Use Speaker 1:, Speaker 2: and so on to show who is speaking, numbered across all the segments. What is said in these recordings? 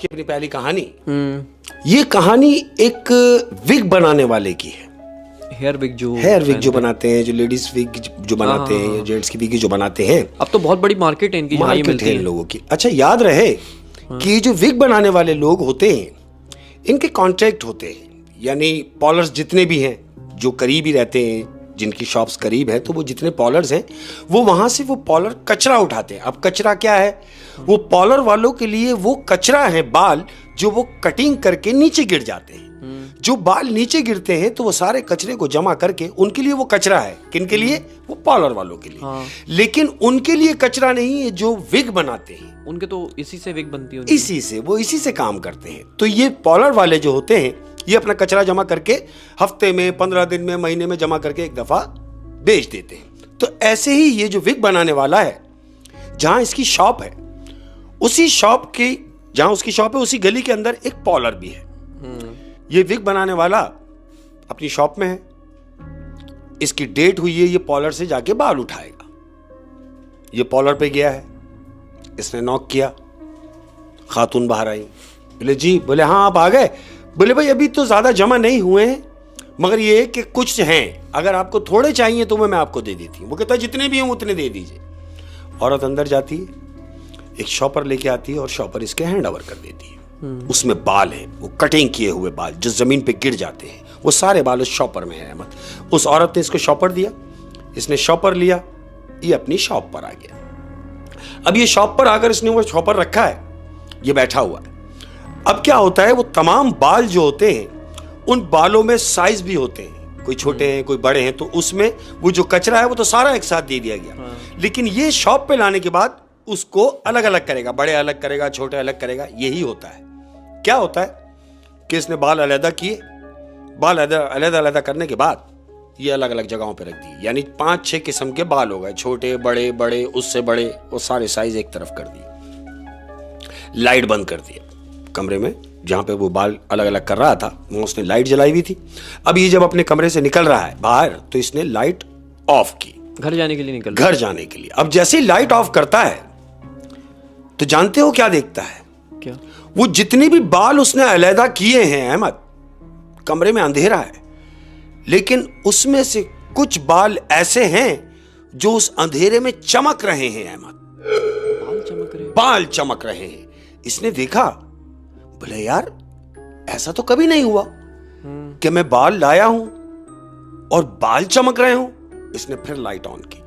Speaker 1: की अपनी पहली कहानी। ये कहानी एक विग बनाने वाले की है।
Speaker 2: हेयर विग जो
Speaker 1: बनाते हैं, जो लेडीज विग जो बनाते हैं, जेंट्स की विग जो बनाते हैं।
Speaker 2: अब तो बहुत बड़ी मार्केट है इनकी,
Speaker 1: मार्केट है इन लोगों की। अच्छा, याद रहे कि जो विग बनाने वाले लोग होते हैं इनके कॉन्ट्रैक्ट होते हैं, यानी पॉलर्स जितने भी हैं जो करीब ही रहते हैं, जिनकी शॉप्स करीब है, तो वो जितने पॉलर्स हैं वो वहां से वो पॉलर कचरा उठाते हैं। अब कचरा क्या है? वो पॉलर वालों के लिए वो कचरा है बाल जो वो कटिंग करके नीचे गिर जाते हैं। जो बाल नीचे गिरते हैं तो वो सारे कचरे को जमा करके उनके लिए वो कचरा है। किनके लिए? वो पॉलर वालों के लिए। लेकिन उनके लिए कचरा नहीं है जो विग बनाते हैं,
Speaker 2: उनके तो इसी से विग बनती है,
Speaker 1: इसी से काम करते हैं। तो ये पॉलर वाले जो होते हैं ये अपना कचरा जमा करके हफ्ते में, 15 दिन में, महीने में जमा करके एक दफा बेच देते हैं। तो ऐसे ही ये जो विग बनाने वाला है, जहां इसकी शॉप है, उसी शॉप की जहां उसकी शॉप है उसी गली के अंदर एक पॉलर भी है। ये विग बनाने वाला अपनी शॉप में है, इसकी डेट हुई है, ये पॉलर से जाके बाल उठाएगा। ये पॉलर पे गया है, इसने नॉक किया, खातून बाहर आई। बोले जी, बोले हाँ आप आ गए। बोले भाई अभी तो ज्यादा जमा नहीं हुए हैं, मगर ये कि कुछ हैं, अगर आपको थोड़े चाहिए तो मैं आपको दे देती हूँ। वो कहता है जितने भी हैं उतने दे दीजिए। औरत अंदर जाती है, एक शॉपर लेके आती है और शॉपर इसके हैंड ओवर कर देती है। उसमें बाल है, वो कटिंग किए हुए बाल जो जमीन पे गिर जाते हैं, वो सारे बाल उस शॉपर में है। अहमद, उस औरत ने इसको शॉपर दिया, इसने शॉपर लिया, ये अपनी शॉप पर आ गया। अब ये शॉप पर आकर इसने वो शॉपर रखा है, ये बैठा हुआ है। अब क्या होता है, वो तमाम बाल जो होते हैं उन बालों में साइज भी होते हैं, कोई छोटे हैं कोई बड़े हैं, तो उसमें वो जो कचरा है वो तो सारा एक साथ दे दिया गया। लेकिन ये शॉप पे लाने के बाद उसको अलग अलग करेगा, बड़े अलग करेगा, छोटे अलग करेगा। यही होता है। क्या होता है कि इसने बाल अलग किए, बाल अलग अलग करने के बाद ये अलग अलग जगहों पे रख दिए, यानी 5-6 किस्म के बाल हो गए, छोटे बड़े बड़े उससे बड़े, वो सारे साइज एक तरफ कर दिए। लाइट बंद कर दिया कमरे में, जहां पे वो बाल अलग अलग कर रहा था वहां उसने लाइट जलाई हुई थी। अब ये जब अपने कमरे से निकल रहा है बाहर, तो इसने लाइट ऑफ की,
Speaker 2: घर जाने के लिए
Speaker 1: घर जाने के लिए। अब जैसे ही लाइट ऑफ करता है तो जानते हो क्या देखता है?
Speaker 2: क्या?
Speaker 1: वो जितने भी बाल उसने अलहदा किए हैं अहमद, कमरे में अंधेरा है, लेकिन उसमें से कुछ बाल ऐसे हैं जो उस अंधेरे में चमक रहे हैं अहमद, बाल चमक रहे हैं। इसने देखा, बोले यार ऐसा तो कभी नहीं हुआ कि मैं बाल लाया हूं और बाल चमक रहे हूं। इसने फिर लाइट ऑन की,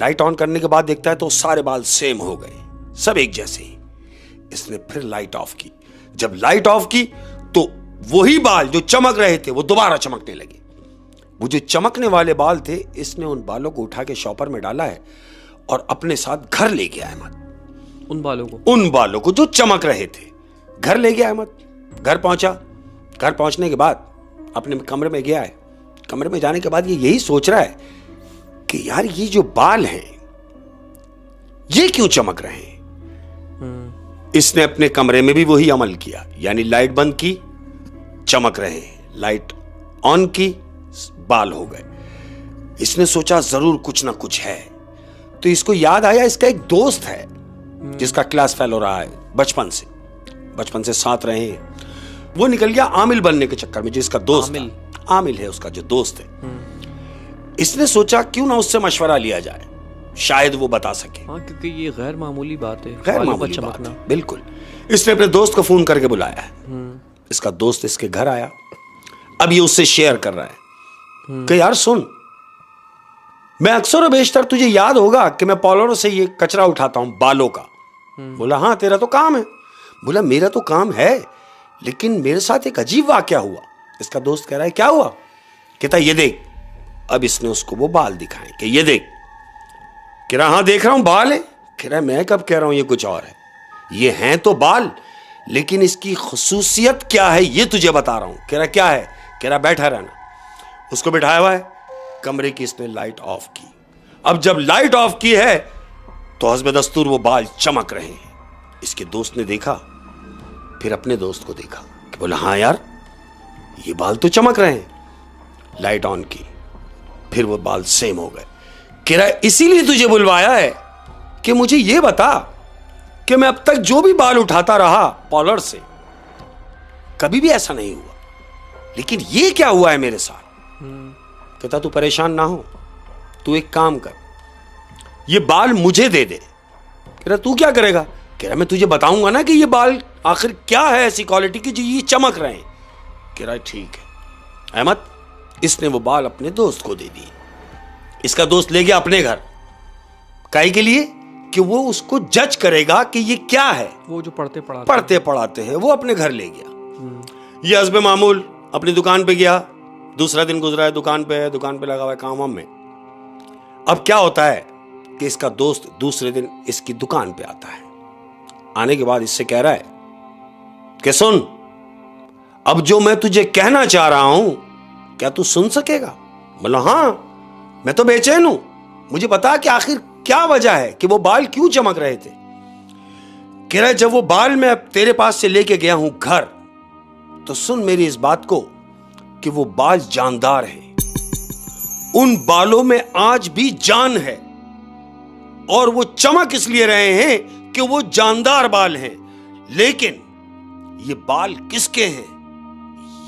Speaker 1: लाइट ऑन करने के बाद देखता है तो सारे बाल सेम हो गए, सब एक जैसे ही। इसने फिर लाइट ऑफ की, जब लाइट ऑफ की तो वही बाल जो चमक रहे थे वो दोबारा चमकने लगे। वो जो चमकने वाले बाल थे, इसने उन बालों को उठा के शॉपर में डाला है और अपने साथ घर ले गया अहमद।
Speaker 2: उन बालों को
Speaker 1: जो चमक रहे थे घर ले गया अहमद। घर पहुंचा, घर पहुंचने के बाद अपने कमरे में गया है। कमरे में जाने के बाद ये यही सोच रहा है कि यार ये जो बाल हैं ये क्यों चमक रहे हैं। इसने अपने कमरे में भी वही अमल किया, यानी लाइट बंद की, चमक रहे हैं, लाइट ऑन की, बाल हो गए। इसने सोचा जरूर कुछ ना कुछ है, तो इसको याद आया इसका एक दोस्त है जिसका क्लास फेलो रहा है बचपन से साथ रहे हैं। वो निकल गया आमिल बनने के चक्कर में, जिसका दोस्त आमिल है, उसका जो दोस्त है। इसने सोचा क्यों ना उससे मशवरा लिया जाए, शायद वो बता सके।
Speaker 2: हाँ, क्योंकि ये गैर मामूली बात है,
Speaker 1: गैर मामूली चमकना। बिल्कुल। इसने अपने दोस्त को फोन करके बुलाया है। इसका दोस्त इसके घर आया। अब ये उससे शेयर कर रहा है कि यार सुन, मैं अक्सर और बेशतर, तुझे याद होगा कि मैं पॉलरों से ये कचरा उठाता हूं बालों का। बोला हाँ तेरा तो काम है। बोला मेरा तो काम है, लेकिन मेरे साथ एक अजीब वाकया हुआ। इसका दोस्त कह रहा है क्या हुआ? कहता ये देख। अब इसने उसको वो बाल दिखाए कि ये देख। कह रहा हाँ देख रहा हूं बाल है। कह रहा मैं कब कह रहा हूं ये कुछ और है, ये हैं तो बाल, लेकिन इसकी खुसूसियत क्या है ये तुझे बता रहा हूं। कह रहा क्या है? कह रहा बैठा रहना। उसको बिठाया हुआ है, कमरे की इसने लाइट ऑफ की। अब जब लाइट ऑफ की है तो हस्ब दस्तूर वो बाल चमक रहे हैं। इसके दोस्त ने देखा, फिर अपने दोस्त को देखा कि बोला हाँ यार ये बाल तो चमक रहे हैं। लाइट ऑन की, फिर वो बाल सेम हो गए। कह रहा इसीलिए तुझे बुलवाया है कि मुझे ये बता कि मैं अब तक जो भी बाल उठाता रहा पॉलर से, कभी भी ऐसा नहीं हुआ, लेकिन ये क्या हुआ है मेरे साथ। कहता तू परेशान ना हो, तू एक काम कर, ये बाल मुझे दे दे। कह रहा तू क्या करेगा। कह रहा मैं तुझे बताऊंगा ना कि ये बाल आखिर क्या है ऐसी क्वालिटी की जो ये चमक रहे हैं। कह रहा ठीक है। अहमद, इसने वो बाल अपने दोस्त को दे दिए। इसका दोस्त ले गया अपने घर, काहे के लिए कि वो उसको जज करेगा कि ये क्या है।
Speaker 2: वो जो पढ़ते
Speaker 1: पढ़ाते हैं वो अपने घर ले गया। ये हस्बे मामूल अपनी दुकान पे गया। दूसरा दिन गुजरा है, दुकान पे लगा हुआ है काम वाम में। अब क्या होता है कि इसका दोस्त दूसरे दिन इसकी दुकान पे आता है। आने के बाद इससे कह रहा है कि सुन, अब जो मैं तुझे कहना चाह रहा हूं क्या तू सुन सकेगा। बोला हाँ, मैं तो बेचैन हूं, मुझे बता कि आखिर क्या वजह है कि वो बाल क्यों चमक रहे थे। कह रहा है जब वो बाल मैं अब तेरे पास से लेके गया हूं घर, तो सुन मेरी इस बात को कि वो बाल जानदार हैं, उन बालों में आज भी जान है, और वो चमक इसलिए रहे हैं कि वो जानदार बाल हैं। लेकिन ये बाल किसके हैं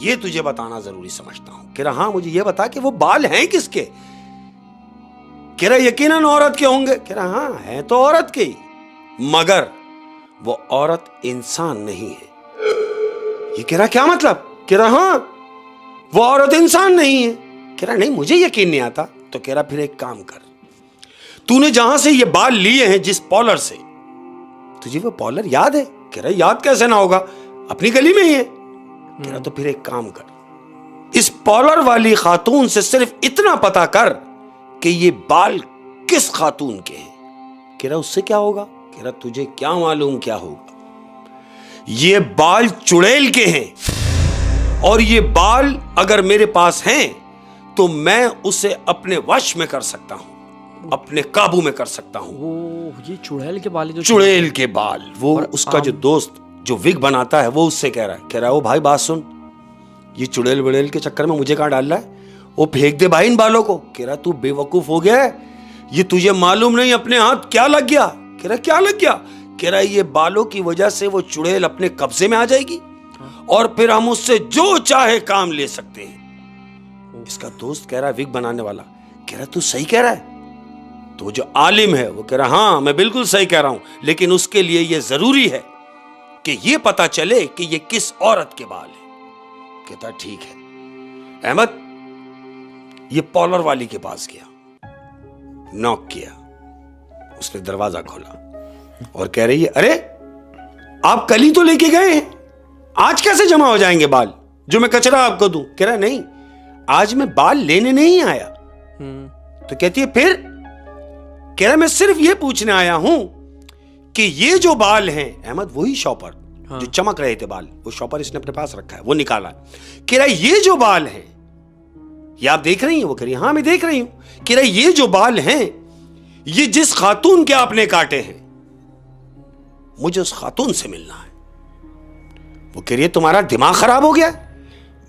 Speaker 1: ये तुझे बताना जरूरी समझता हूं। कह रहा हाँ मुझे ये बता कि वो बाल हैं किसके। कह रहा यकीनन औरत के होंगे। कह रहा हाँ है तो औरत के ही, मगर वो औरत इंसान नहीं है। ये कह रहा क्या मतलब। कह रहा हाँ वो औरत इंसान नहीं है। कह रहा नहीं मुझे यकीन नहीं आता। तो कह रहा फिर एक काम कर, तूने जहां से ये बाल लिए हैं जिस पॉलर से, तुझे वो पॉलर याद है। कह रहा याद कैसे ना होगा, अपनी गली में ही है। कह रहा तो फिर एक काम कर, इस पॉलर वाली खातून से सिर्फ इतना पता कर कि ये बाल किस खातून के हैं। कह रहा उससे क्या होगा। कह रहा तुझे क्या मालूम क्या होगा, ये बाल चुड़ैल के हैं, और ये बाल अगर मेरे पास हैं तो मैं उसे अपने वश में कर सकता हूं, अपने काबू में कर सकता हूं।
Speaker 2: वो ये चुड़ैल के बाल, जो
Speaker 1: चुड़ैल के बाल। वो उसका जो दोस्त जो विग बनाता है वो उससे कह रहा है ओ भाई बात सुन, ये चुड़ैल वड़ेल के चक्कर में मुझे कहां डाल रहा है, वो फेंक दे भाई इन बालों को। कह रहा तू बेवकूफ हो गया है, ये तुझे मालूम नहीं अपने हाथ क्या लग गया। कह रहा क्या लग गया। कह रहा ये बालों की वजह से वो चुड़ैल अपने कब्जे में आ जाएगी और फिर हम उससे जो चाहे काम ले सकते हैं। इसका दोस्त कह रहा है विग बनाने वाला, कह रहा तू सही कह रहा है। तो जो आलिम है वो कह रहा हाँ मैं बिल्कुल सही कह रहा हूं, लेकिन उसके लिए यह जरूरी है कि यह पता चले कि ये किस औरत के बाल है। कहता ठीक है। अहमद ये पॉलर वाली के पास गया, नॉक किया, उसने दरवाजा खोला और कह रही है अरे आप कल ही तो लेके गए हैं, आज कैसे जमा हो जाएंगे बाल जो मैं कचरा आपको दूं। कह रहा नहीं आज मैं बाल लेने नहीं आया। तो कहती है फिर। कह रहा मैं सिर्फ ये पूछने आया हूं कि ये जो बाल हैं, अहमद वही शॉपर जो चमक रहे थे बाल, वो शॉपर इसने अपने पास रखा है, वो निकाला। कह रहा ये जो बाल हैं ये आप देख रही हैं। वो कह रही हाँ मैं देख रही हूं। कह रहा ये जो बाल हैं ये जिस खातून के आपने काटे हैं, मुझे उस खातून से मिलना है। वो कह रही है तुम्हारा दिमाग खराब हो गया,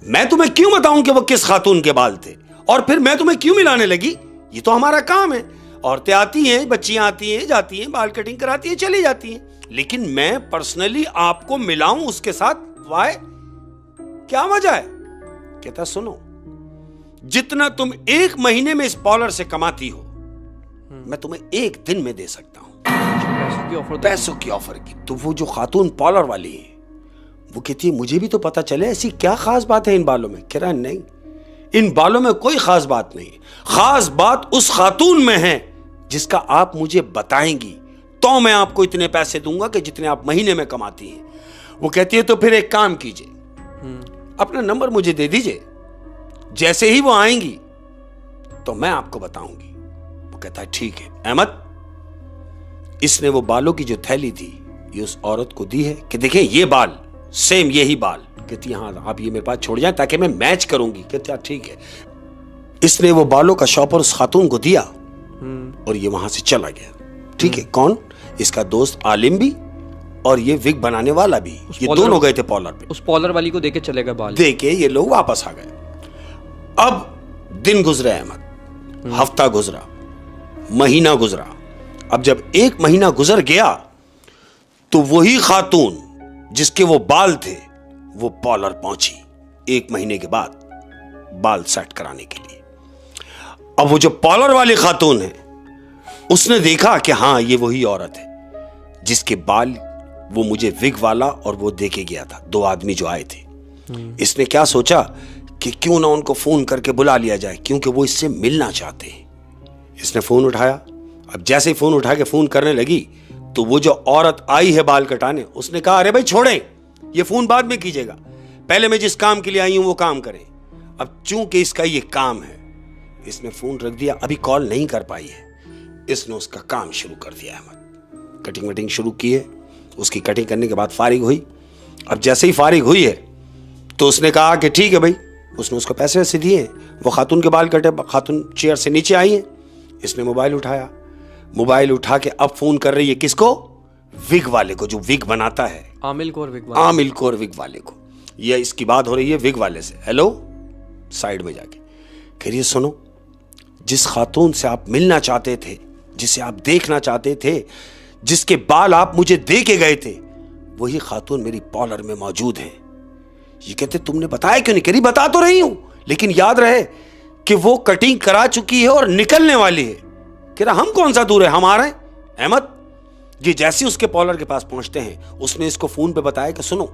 Speaker 1: मैं तुम्हें क्यों बताऊं कि वो किस खातून के बाल थे, और फिर मैं तुम्हें क्यों मिलाने लगी। ये तो हमारा काम है, औरतें आती हैं, बच्चियां आती हैं जाती हैं, बाल कटिंग कराती हैं, चली जाती हैं, लेकिन मैं पर्सनली आपको मिलाऊं उसके साथ, वाई क्या वजह है। कहता सुनो, जितना तुम एक महीने में इस पॉलर से कमाती हो मैं तुम्हें एक दिन में दे सकता हूं, पैसों की ऑफर की। तो वो जो खातून पॉलर वाली है वो कहती है मुझे भी तो पता चले ऐसी क्या खास बात है इन बालों में। कह रहा नहीं इन बालों में कोई खास बात नहीं, खास बात उस खातून में है जिसका आप मुझे बताएंगी तो मैं आपको इतने पैसे दूंगा कि जितने आप महीने में कमाती हैं। वो कहती है तो फिर एक काम कीजिए, अपना नंबर मुझे दे दीजिए, जैसे ही वो आएंगी तो मैं आपको बताऊंगी। वो कहता है ठीक है। अहमद इसने वो बालों की जो थैली थी ये उस औरत को दी है कि देखें ये बाल सेम यही बाल। कहती हाँ आप ये मेरे पास छोड़ जाएं ताकि मैं मैच करूंगी। कहते ठीक है। इसने वो बालों का शॉपर उस खातून को दिया और ये वहां से चला गया। ठीक है। कौन, इसका दोस्त आलिम भी और ये विग बनाने वाला भी, ये दोनों गए थे पॉलर पे।
Speaker 2: उस पॉलर वाली को देके चले गए बाल,
Speaker 1: देके ये लोग वापस आ गए। अब दिन गुजरे अहमद, हफ्ता गुजरा, महीना गुजरा। अब जब एक महीना गुजर गया तो वही खातून जिसके वो बाल थे वो पार्लर पहुंची 1 महीने के बाद बाल सेट कराने के लिए। अब वो जो पार्लर वाली खातून है उसने देखा कि हाँ ये वही औरत है जिसके बाल वो मुझे विग वाला और वो देके गया था, 2 आदमी जो आए थे। इसने क्या सोचा कि क्यों ना उनको फोन करके बुला लिया जाए, क्योंकि वो इससे मिलना चाहते हैं। इसने फोन उठाया। अब जैसे ही फोन उठा के फोन करने लगी तो वो जो औरत आई है बाल कटाने उसने कहा अरे भाई छोड़ें, ये फोन बाद में कीजिएगा, पहले मैं जिस काम के लिए आई हूं वो काम करें। अब चूंकि इसका ये काम है इसने फोन रख दिया, अभी कॉल नहीं कर पाई है। इसने उसका काम शुरू कर दिया। अहमद कटिंग वटिंग शुरू की है। उसकी कटिंग करने के बाद फारिग हुई। अब जैसे ही फारिग हुई है तो उसने कहा कि ठीक है भाई, उसने उसको पैसे वैसे दिए। वो खातून के बाल कटे, खातून चेयर से नीचे आई है। इसने मोबाइल उठाया, मोबाइल उठा के अब फोन कर रही है किसको? विग वाले को, जो विग बनाता है,
Speaker 2: आमिल को और विग
Speaker 1: वाले को। ये इसकी बात हो रही है विग वाले से। हेलो, साइड में जाके कह रही है सुनो, जिस खातून से आप मिलना चाहते थे, जिसे आप देखना चाहते थे, जिसके बाल आप मुझे दे के गए थे, वही खातून मेरी पार्लर में मौजूद है। ये कहते तुमने बताया क्यों नहीं? कह रही बता तो रही हूं, लेकिन याद रहे कि वो कटिंग करा चुकी है और निकलने वाली है। कह रहा हम कौन सा दूर है, हम आ रहे हैं। अहमद ये जैसे उसके पार्लर के पास पहुंचते हैं उसने इसको फोन पे बताया कि सुनो,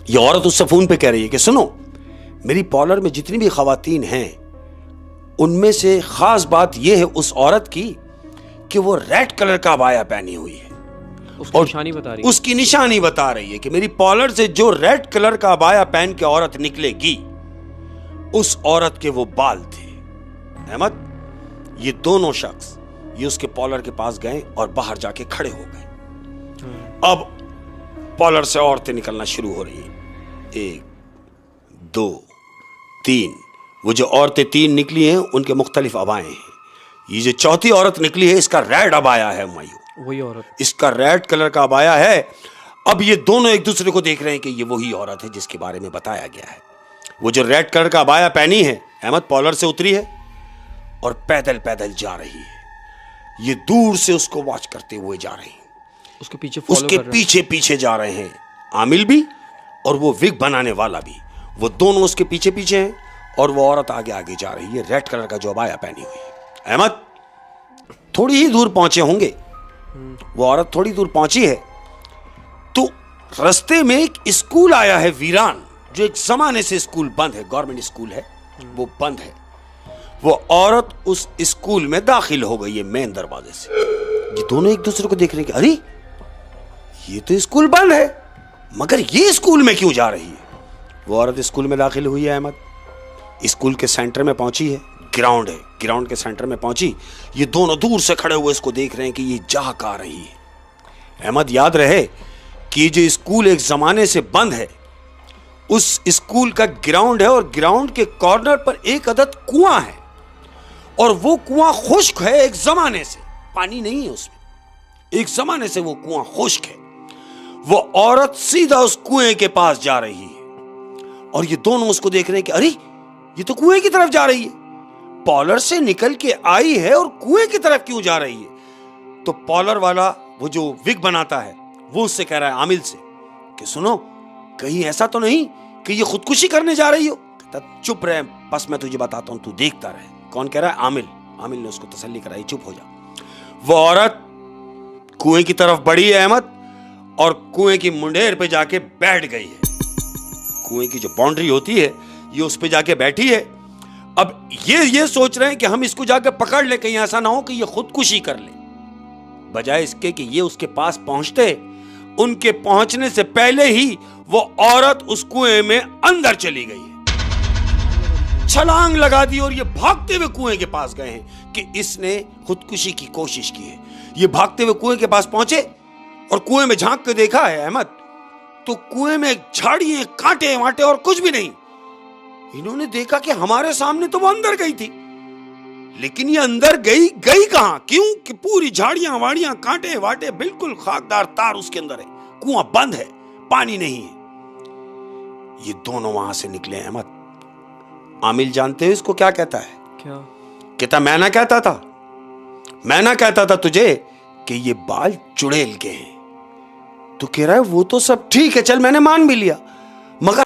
Speaker 1: ये औरत उससे फोन पे कह रही है कि सुनो, मेरी पार्लर में जितनी भी खवातीन हैं उनमें से खास बात यह है उस औरत की कि वो रेड कलर का अबाया पहनी हुई है।
Speaker 2: उसकी निशानी बता रही है।
Speaker 1: उसकी निशानी बता रही है कि मेरी पार्लर से जो रेड कलर का अबाया पहन के औरत निकलेगी उस औरत के वो बाल थे। अहमद ये दोनों शख्स ये उसके पार्लर के पास गए और बाहर जाके खड़े हो गए। अब पार्लर से औरतें निकलना शुरू हो रही हैं। 1 2 3। वो जो औरतें 3 निकली हैं उनके मुख्तलिफ अबाए हैं। ये जो चौथी औरत निकली है इसका रेड अबाया है मायू,
Speaker 2: वही औरत,
Speaker 1: इसका रेड कलर का अबाया है। अब ये दोनों एक दूसरे को देख रहे हैं कि ये वही औरत है जिसके बारे में बताया गया है। वो जो रेड कलर का अबाया पहनी है अहमद पार्लर से उतरी है और पैदल पैदल जा रही है। ये दूर से उसको वॉच करते हुए जा रही है,
Speaker 2: उसके पीछे फॉलो
Speaker 1: उसके
Speaker 2: कर रहे
Speaker 1: पीछे पीछे जा रहे हैं। आमिल भी और वो विग बनाने वाला भी, वो दोनों उसके पीछे पीछे हैं और वो औरत आगे आगे जा रही है रेड कलर का जो अबाया पहनी हुई है। अहमद थोड़ी ही दूर पहुंचे होंगे, वो औरत थोड़ी दूर पहुंची है तो रास्ते में एक स्कूल आया है वीरान, जो एक जमाने से स्कूल बंद है, गवर्नमेंट स्कूल है, वो बंद है। वो औरत उस स्कूल में दाखिल हो गई है मेन दरवाजे से। ये दोनों एक दूसरे को देख रहे हैं कि अरे ये तो स्कूल बंद है, मगर ये स्कूल में क्यों जा रही है? वो औरत स्कूल में दाखिल हुई है। अहमद स्कूल के सेंटर में पहुंची है, ग्राउंड है, ग्राउंड के सेंटर में पहुंची। ये दोनों दूर से खड़े हुए इसको देख रहे हैं कि ये जा कहां रही है। अहमद याद रहे कि ये जो स्कूल एक जमाने से बंद है, उस स्कूल का ग्राउंड है और ग्राउंड के कॉर्नर पर एक अदद कुआं है और वो कुआं खुश्क है। एक जमाने से पानी नहीं है उसमें, एक जमाने से वो कुआं खुश्क है। वो औरत सीधा उस कुएं के पास जा रही है और ये दोनों उसको देख रहे हैं कि अरे ये तो कुएं की तरफ जा रही है, पार्लर से निकल के आई है और कुएं की तरफ क्यों जा रही है? तो पार्लर वाला वो जो विग बनाता है वो उससे कह रहा है आमिल से कि सुनो, कहीं ऐसा तो नहीं कि ये खुदकुशी करने जा रही हो? कहता चुप रहे, बस मैं तुझे बताता हूं, तू देखता रहे। कौन कह रहा है? आमिल। आमिल ने उसको तसल्ली कराई, चुप हो जा। वो औरत कुएं की तरफ बढ़ी है अहमद और कुएं की मुंडेर पे जाके बैठ गई है। कुएं की जो बाउंड्री होती है ये उस पे जाके बैठी है। अब ये सोच रहे हैं कि हम इसको जाके पकड़ ले, कहीं ऐसा ना हो कि ये खुदकुशी कर ले। बजाय इसके कि ये उसके पास पहुंचते, उनके पहुंचने से पहले ही वो औरत उस कुएं में अंदर चली गई है, छलांग लगा दी और ये भागते हुए कुएं के पास गए हैं कि इसने खुदकुशी की कोशिश की है। ये भागते हुए कुएं के पास पहुंचे और कुएं में झांक के देखा है अहमद, तो कुएं में झाड़ियां, कांटे वाटे और कुछ भी नहीं। इन्होंने देखा कि हमारे सामने तो वो अंदर गई थी, लेकिन ये अंदर गई कहां? क्यों कि पूरी झाड़ियां वाड़ियां, कांटे वाटे, बिल्कुल खाकदार तार उसके अंदर है, कुआं बंद है, पानी नहीं है। ये दोनों वहां से निकले अहमद। आमिल जानते हो इसको क्या कहता है?
Speaker 2: क्या
Speaker 1: कहता, मैं ना कहता था तुझे कि ये बाल चुड़ैल के हैं। तो कह रहा है वो तो सब ठीक है, चल मैंने मान भी लिया, मगर